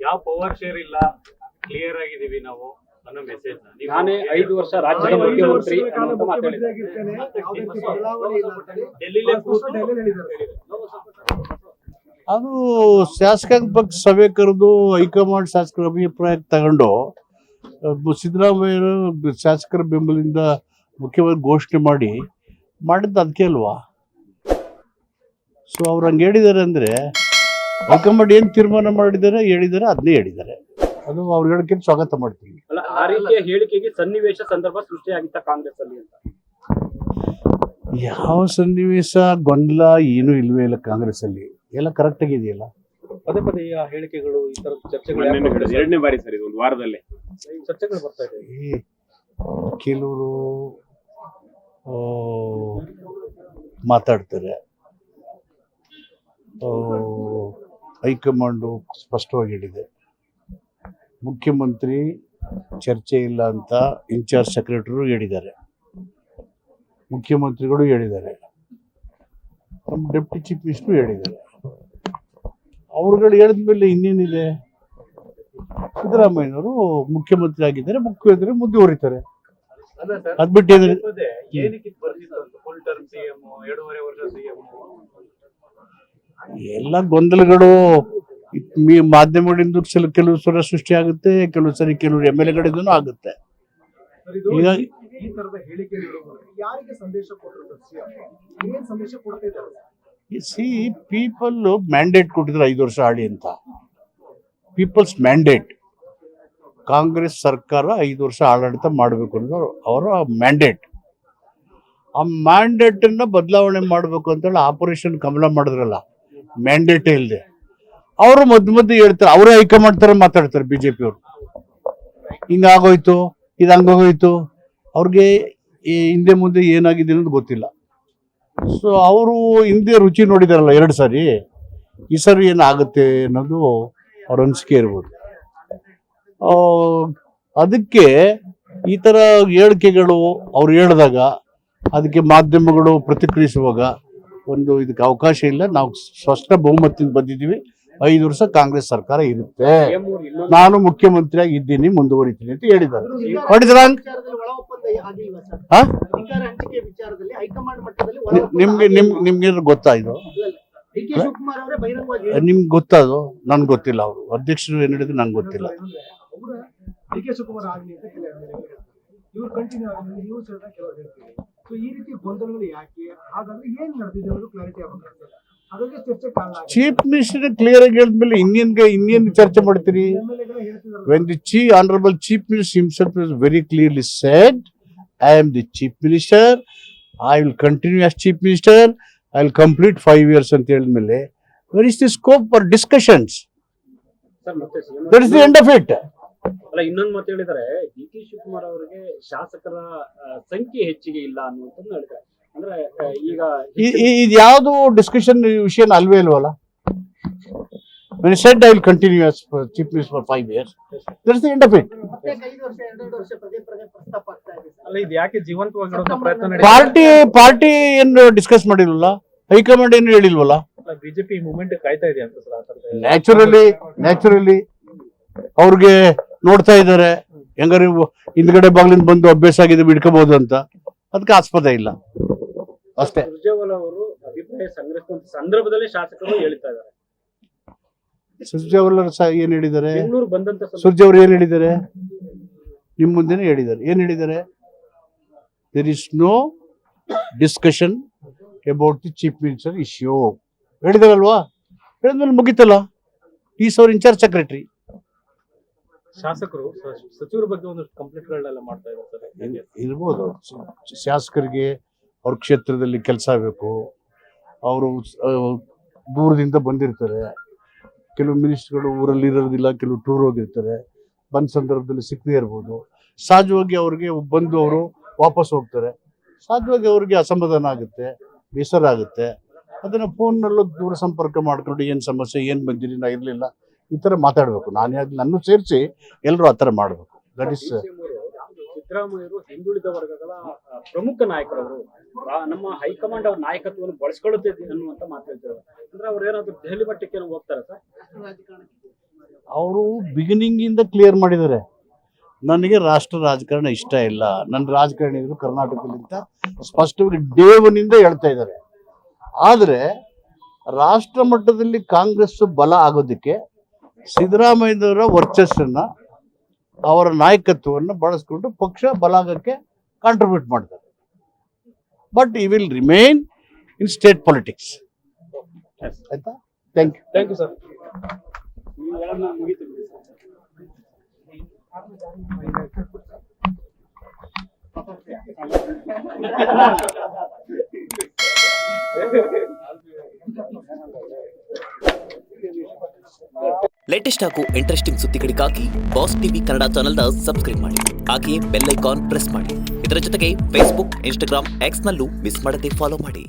ಯಾವ power share ಇಲ್ಲ, clear ಆಗಿದೀವಿ ನಾವು ಅನ್ನೋ ಮೆಸೇಜ್. ನಾನೇ 5 ವರ್ಷ ರಾಜ್ಯದ ಮುಖ್ಯಮಂತ್ರಿ ಅಂತ ಮಾತಾಡಿದ್ದೆ. ಅದು ಶಾಸಕಾಂಗ ಪಕ್ಷ ಸಭೆ ಕರೆದು ಹೈಕಮಾಂಡ್ ಶಾಸಕರ ಅಭಿಪ್ರಾಯ ತಗೊಂಡು ಸಿದ್ದರಾಮಯ್ಯರು ಶಾಸಕರ ಬೆಂಬಲಿಂದ ಮುಖ್ಯಮಂತ್ರಿ ಘೋಷಣೆ ಮಾಡಿದ್ದು ಅದಕ್ಕೆ ಅಲ್ವಾ. ಸೊ ಅವ್ರು ಹಂಗೆ ಹೇಳಿದ್ದಾರೆ ಅಂದರೆ ಹೈಕಮಾಂಡ್ ಏನು ತೀರ್ಮಾನ ಹೇಳಿದ್ದಾರೆ ಅದನ್ನೇ ಹೇಳಿದ್ದಾರೆ. ಅದು ಅವ್ರು ಹೇಳಿಕೆಗೆ ಸ್ವಾಗತ ಮಾಡ್ತೀವಿ. ಅಲ್ಲ, ಆ ರೀತಿಯ ಹೇಳಿಕೆಗೆ ಸನ್ನಿವೇಶ ಸಂದರ್ಭ ಸೃಷ್ಟಿಯಾಗಿತ್ತ ಕಾಂಗ್ರೆಸ್ ಅಲ್ಲಿ ಅಂತ? ಯಾವ ಸನ್ನಿವೇಶ ಗೊಂದಲ ಏನೂ ಇಲ್ವೇ ಇಲ್ಲ ಕಾಂಗ್ರೆಸ್ ಅಲ್ಲಿ, ಎಲ್ಲ ಕರೆಕ್ಟ್ ಆಗಿದೆಯಲ್ಲ. ಪದೇ ಪದೇ ಆ ಹೇಳಿಕೆಗಳು, ಈ ತರದ ಚರ್ಚೆಗಳು 2ನೇ ಬಾರಿ ಸರ್ ಇದು, ಒಂದು ವಾರದಲ್ಲೇ ಚರ್ಚೆಗಳು ಬರ್ತಾ ಇದೆ. ಕೆಲವರು ಮಾತಾಡ್ತಾರೆ, ಹೈಕಮಾಂಡು ಸ್ಪಷ್ಟವಾಗಿ ಹೇಳಿದೆ, ಮುಖ್ಯಮಂತ್ರಿ ಚರ್ಚೆ ಇಲ್ಲ ಅಂತ ಇನ್ಚಾರ್ಜ್ ಸೆಕ್ರೆಟರಿ ಹೇಳಿದ್ದಾರೆ, ಮುಖ್ಯಮಂತ್ರಿಗಳು ಹೇಳಿದ್ದಾರೆ, ನಮ್ಮ ಡೆಪ್ಟಿ ಚೀಫ್ ಮಿನಿಸ್ಟರ್ ಹೇಳಿದ್ದಾರೆ. ಅವ್ರುಗಳು ಹೇಳಿದ್ಮೇಲೆ ಇನ್ನೇನಿದೆ? ಸಿದ್ದರಾಮಯ್ಯನವರು ಮುಖ್ಯಮಂತ್ರಿ ಆಗಿದ್ದಾರೆ, ಮುಖ್ಯಮಂತ್ರಿ ಮುಂದುವರಿತಾರೆ. ಅದ್ ಬಿಟ್ಟು ಎಲ್ಲ ಗೊಂದಲಗಳು ಮಾಧ್ಯಮಗಳಿಂದ ಕೆಲವು ಸಲ ಸೃಷ್ಟಿ ಆಗುತ್ತೆ, ಕೆಲವು ಸರಿ ಕೆಲವರು MLA ಆಗುತ್ತೆ. ಈಗ ಈ ತರದ ಹೇಳಿಕೆ ಯಾರಿಗೆ ಸಂದೇಶ ಸಿ ಪೀಪಲ್ ಮ್ಯಾಂಡೇಟ್ ಕೊಟ್ಟಿದ್ರು 5 ವರ್ಷ ಆಳಿ ಅಂತ. ಪೀಪಲ್ಸ್ ಮ್ಯಾಂಡೇಟ್, ಕಾಂಗ್ರೆಸ್ ಸರ್ಕಾರ 5 ವರ್ಷ ಆಡಳಿತ ಮಾಡಬೇಕು ಅನ್ನೋದು ಅವರ ಮ್ಯಾಂಡೇಟ್. ಆ ಮ್ಯಾಂಡೇಟ್ ಅನ್ನ ಬದಲಾವಣೆ ಮಾಡಬೇಕು ಅಂತೇಳಿ ಆಪರೇಷನ್ ಕಮಲ ಮಾಡಿದ್ರಲ್ಲ, ಮ್ಯಾಂಡೇಟೇ ಇಲ್ಲದೆ ಅವರು ಮಧ್ಯೆ ಹೇಳ್ತಾರೆ, ಅವರೇ ಹೈಕಮಾಂಡ್ ತರ ಮಾತಾಡ್ತಾರೆ. ಬಿಜೆಪಿ ಅವರು ಹಿಂಗಾಗೋಯ್ತು, ಇದು ಹಂಗೋಗೋಯ್ತು, ಅವ್ರಿಗೆ ಹಿಂದೆ ಮುಂದೆ ಏನಾಗಿದೆ ಅನ್ನೋದು ಗೊತ್ತಿಲ್ಲ. ಸೊ ಅವರು ಹಿಂದೆ ರುಚಿ ನೋಡಿದಾರಲ್ಲ 2 ಸಾರಿ, ಈ ಸರಿ ಏನಾಗುತ್ತೆ ಅನ್ನೋದು ಅವ್ರ ಅನಿಸಿಕೆ ಇರ್ಬೋದು. ಅದಕ್ಕೆ ಈ ಥರ ಹೇಳಿಕೆಗಳು ಅವ್ರು ಹೇಳಿದಾಗ ಅದಕ್ಕೆ ಮಾಧ್ಯಮಗಳು ಪ್ರತಿಕ್ರಿಯಿಸುವಾಗ ಇದಕ್ಕೆ ಅವಕಾಶ ಇಲ್ಲ. ನಾವು ಸ್ಪಷ್ಟ ಬಹುಮತದಿಂದ ಬಂದಿದ್ದೀವಿ, 5 ವರ್ಷ ಕಾಂಗ್ರೆಸ್ ಸರ್ಕಾರ ಇರುತ್ತೆ, ನಾನು ಮುಖ್ಯಮಂತ್ರಿಯಾಗಿ ಇದ್ದೀನಿ, ಮುಂದುವರಿತೀನಿ ಅಂತ ಹೇಳಿದ್ದಾರೆ. ನಿಮ್ಗೆ ಗೊತ್ತಾ ಇದು? ನಿಮ್ಗೆ ಗೊತ್ತಾ ಅದು? ನನ್ಗೆ ಗೊತ್ತಿಲ್ಲ. ಅವರು ಅಧ್ಯಕ್ಷರು ಏನ್ ಹೇಳಿದ್ರು ನಂಗೆ ಗೊತ್ತಿಲ್ಲ. ಚೀಫ್ ಮಿನಿಸ್ಟರ್ ಕ್ಲಿಯರ್ ಆಗಿ ಹೇಳಿದ್ಮೇಲೆ ಇನ್ನೇನು ಚರ್ಚೆ ಮಾಡ್ತೀರಿ? When the honorable chief minister himself has very clearly said, I am the chief minister, I will continue as chief minister, I will complete 5 years ಅಂತ ಹೇಳಿದ್ಮೇಲೆ where is the scope for discussions? That is the end of it. ಅಲ್ಲ, ಇನ್ನೊಂದು ಮಾತು ಹೇಳಿದರೆ, DK Shivakumar ಅವರಿಗೆ ಶಾಸಕರ ಸಂಖ್ಯೆ ಹೆಚ್ಚಿಗೆ ಇಲ್ಲ ಅನ್ನುವಂಥದ್ದು ಹೇಳ್ತಾರೆ. ಅಂದ್ರೆ ಈಗ ಇದು ಯಾವುದು ಡಿಸ್ಕಷನ್ ವಿಷಯ ಅಲ್ವೇ ಅಲ್ವಲ್ಲ. When he said I will continue as chief minister for 5 years, that is the end of it. ಅಲ್ಲ, ಇದು ಯಾಕೆ ಜೀವಂತವಾಗಿಡೋ ಪ್ರಯತ್ನ ಪಾರ್ಟಿ ಏನು ಡಿಸ್ಕಸ್ ಮಾಡಿಲ್ವಲ್ಲ, ಹೈಕಮಾಂಡ್ ಏನು ಹೇಳಿಲ್ವಲ್ಲ. ಬಿಜೆಪಿ ಮೂವ್ಮೆಂಟ್ ಕಾಯ್ತಾ ಇದೆ ಅಂತ ಸರ್. ನ್ಯಾಚುರಲಿ ಅವ್ರಿಗೆ ನೋಡ್ತಾ ಇದ್ದಾರೆ, ಹೆಂಗಾರು ಹಿಂದ್ಗಡೆ ಬಾಗ್ಲಿಂದ ಬಂದು ಅಭ್ಯಾಸ ಆಗಿದೆ ಬಿಡ್ಕೋಬಹುದು ಅಂತ, ಅದಕ್ಕೆ ಆಸ್ಪದ ಇಲ್ಲ ಅಷ್ಟೇ. ಸುರ್ಜೇವಾಲಾ ಅವರು ಅಭಿಪ್ರಾಯ ಸಂಗ್ರಹಿಸುವಂತ ಸಂದರ್ಭದಲ್ಲಿ ಶಾಸಕರು ಹೇಳ್ತಾ ಇದ್ದಾರೆ. ಸುರ್ಜೇವಾಲಾ ಏನ್ ಹೇಳಿದ್ದಾರೆ? ಬೆಂಗಳೂರು ಬಂದಂತ ಸುರ್ಜೇವಾಲಾ ಏನ್ ಹೇಳಿದ್ದಾರೆ? ನಿಮ್ ಮುಂದೆನೆ ಹೇಳಿದ್ದಾರೆ. ಏನ್ ಹೇಳಿದ್ದಾರೆ? There is no discussion about the chief minister issue ಹೇಳಿದಾರಲ್ವಾ. ಹೇಳಿದ್ಮೇಲೆ ಮುಗಿತಲ್ಲ. Is our incharge secretary. ಶಾಸಕರು ಸಚಿವರ ಬಗ್ಗೆ ಒಂದಷ್ಟು ಕಂಪ್ಲೇಂಟ್ಗಳನ್ನೆಲ್ಲ ಮಾಡ್ತಾ ಇದ್ದಾರೆ. ಇರ್ಬೋದು, ಶಾಸಕರಿಗೆ ಅವ್ರ ಕ್ಷೇತ್ರದಲ್ಲಿ ಕೆಲಸ ಬೇಕು, ಅವರು ದೂರದಿಂದ ಬಂದಿರ್ತಾರೆ, ಕೆಲವು ಮಿನಿಸ್ಟರ್ಗಳು ಊರಲ್ಲಿ ಇರೋದಿಲ್ಲ, ಕೆಲವು ಟೂರ್ ಹೋಗಿರ್ತಾರೆ, ಬಂದ ಸಂದರ್ಭದಲ್ಲಿ ಸಿಕ್ಕದೇ ಇರ್ಬೋದು. ಸಹಜವಾಗಿ ಅವ್ರಿಗೆ ಬಂದು ಅವರು ವಾಪಸ್ ಹೋಗ್ತಾರೆ, ಸಹಜವಾಗಿ ಅವ್ರಿಗೆ ಅಸಮಾಧಾನ ಆಗುತ್ತೆ, ಬೇಸರ ಆಗುತ್ತೆ. ಅದನ್ನು ಫೋನ್ನಲ್ಲೂ ದೂರ ಸಂಪರ್ಕ ಮಾಡ್ಕೊಂಡು ಏನು ಸಮಸ್ಯೆ, ಏನು ಬಂದಿರಿ, ನಾ ಇರಲಿಲ್ಲ, ಈ ಥರ ಮಾತಾಡಬೇಕು. ನನ್ನ ಸೇರಿಸಿ ಎಲ್ಲರೂ ಆ ಥರ ಮಾಡಬೇಕು. ದಟ್ ಇಸ್ ಸಿದ್ದರಾಮಯ್ಯರು ಹಿಂದುಳಿದ ವರ್ಗಗಳ ಪ್ರಮುಖ ನಾಯಕರವರು, ನಮ್ಮ ಹೈಕಮಾಂಡ್ ಅವ್ರ ನಾಯಕತ್ವವನ್ನು ಬಳಸ್ಕೊಳ್ಳುತ್ತೆ ಅನ್ನುವಂತ ಮಾತು ಹೇಳ್ತಾರೆ. ಅಂದ್ರೆ ಅವ್ರು ಏನಾದ್ರು ದೆಹಲಿ ಮಟ್ಟಕ್ಕೆ ಹೋಗ್ತಾರೆ ಸರ್? ಅವರು ಬಿಗಿನಿಂಗಿಂದ ಕ್ಲಿಯರ್ ಮಾಡಿದ್ದಾರೆ, ನನಗೆ ರಾಷ್ಟ್ರ ರಾಜಕಾರಣ ಇಷ್ಟ ಇಲ್ಲ, ನನ್ನ ರಾಜಕಾರಣಿಗಳು ಕರ್ನಾಟಕದಲ್ಲಿಂದ ಸ್ಪಷ್ಟವಾಗಿ ಡೇ ಒನ್ನಿಂದ ಹೇಳ್ತಾ ಇದ್ದಾರೆ. ಆದರೆ ರಾಷ್ಟ್ರ ಮಟ್ಟದಲ್ಲಿ ಕಾಂಗ್ರೆಸ್ ಬಲ ಆಗೋದಕ್ಕೆ ಸಿದ್ದರಾಮಯ್ಯನವರ ವರ್ಚಸ್ಸನ್ನು, ಅವರ ನಾಯಕತ್ವವನ್ನು ಬಳಸ್ಕೊಂಡು ಪಕ್ಷ ಬಲ ಆಗೋಕ್ಕೆ ಕಾಂಟ್ರಿಬ್ಯೂಟ್ ಮಾಡ್ತಾರೆ. But he will remain in state politics. ಆಯ್ತಾ? Thank you. Thank you sir. ಮುಗಿತು ಬಿಡಿ ಲೇಟೆಸ್ಟ್ ಹಾಗೂ ಇಂಟ್ರೆಸ್ಟಿಂಗ್ ಸುದ್ದಿಗಳಿಗಾಗಿ ಬಾಸ್ ಟಿವಿ ಕನ್ನಡ ಚಾನೆಲ್ನ ಸಬ್ಸ್ಕ್ರೈಬ್ ಮಾಡಿ. ಹಾಗೆಯೇ ಬೆಲ್ ಐಕಾನ್ ಪ್ರೆಸ್ ಮಾಡಿ. ಇದರ ಜೊತೆಗೆ ಫೇಸ್ಬುಕ್, ಇನ್ಸ್ಟಾಗ್ರಾಮ್, ಎಕ್ಸ್ ನಲ್ಲೂ ಮಿಸ್ ಮಾಡದೆ ಫಾಲೋ ಮಾಡಿ.